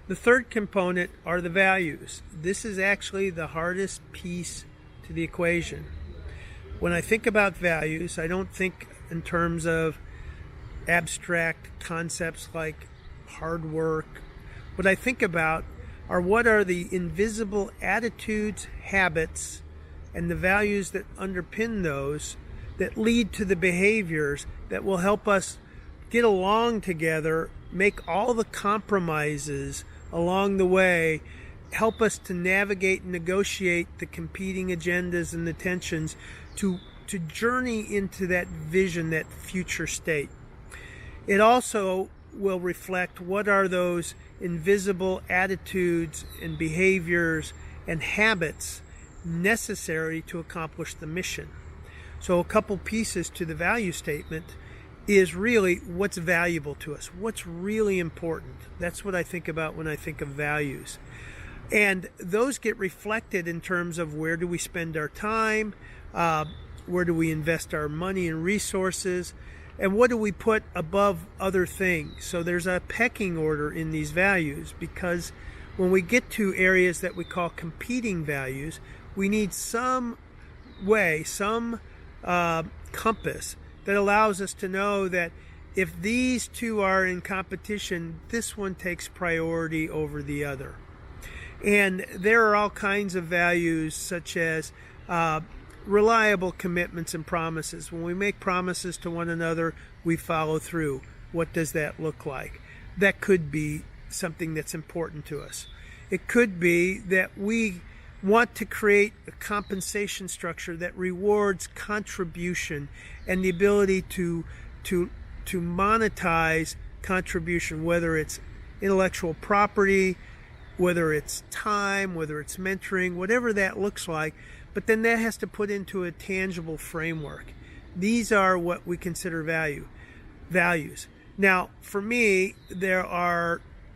The third component are the values. This is actually the hardest piece to the equation. When I think about values, I don't think in terms of abstract concepts like hard work. What I think about are what are the invisible attitudes, habits, and the values that underpin those that lead to the behaviors that will help us get along together, make all the compromises along the way, help us to navigate and negotiate the competing agendas and the tensions to journey into that vision, that future state. It also will reflect what are those invisible attitudes and behaviors and habits necessary to accomplish the mission. So a couple pieces to the value statement is really what's valuable to us, what's really important. That's what I think about when I think of values. And those get reflected in terms of where do we spend our time, where do we invest our money and resources, and what do we put above other things. So there's a pecking order in these values, because when we get to areas that we call competing values, we need some way, some compass that allows us to know that if these two are in competition, this one takes priority over the other. And there are all kinds of values, such as reliable commitments and promises. When we make promises to one another, we follow through. What does that look like? That could be something that's important to us. It could be that we want to create a compensation structure that rewards contribution and the ability to monetize contribution, whether it's intellectual property, whether it's time, whether it's mentoring, whatever that looks like. But then that has to put into a tangible framework. These are what we consider values. Now, for me,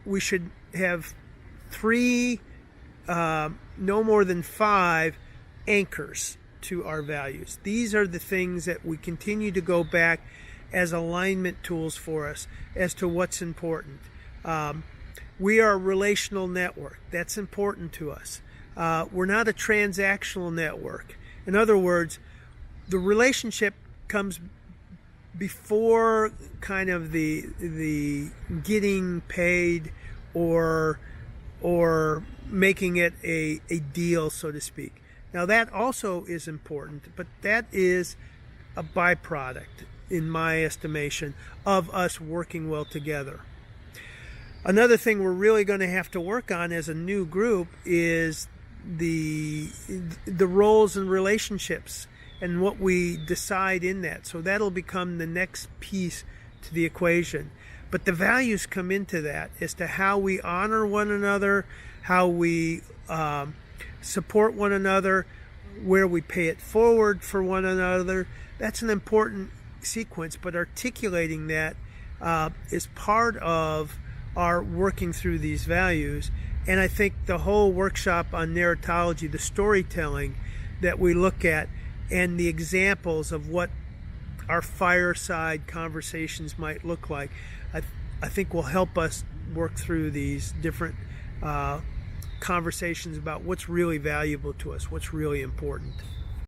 we should have three, no more than 5 anchors to our values. These are the things that we continue to go back as alignment tools for us as to what's important. We are a relational network. That's important to us. We're not a transactional network. In other words, the relationship comes before kind of the getting paid or making it a deal, so to speak. Now that also is important, but that is a byproduct, in my estimation, of us working well together. Another thing we're really going to have to work on as a new group is the roles and relationships and what we decide in that. So that'll become the next piece to the equation. But the values come into that as to how we honor one another, how we support one another, where we pay it forward for one another. That's an important sequence, but articulating that is part of our working through these values. And I think the whole workshop on narratology, the storytelling that we look at, and the examples of what our fireside conversations might look like, I think will help us work through these different conversations about what's really valuable to us, what's really important.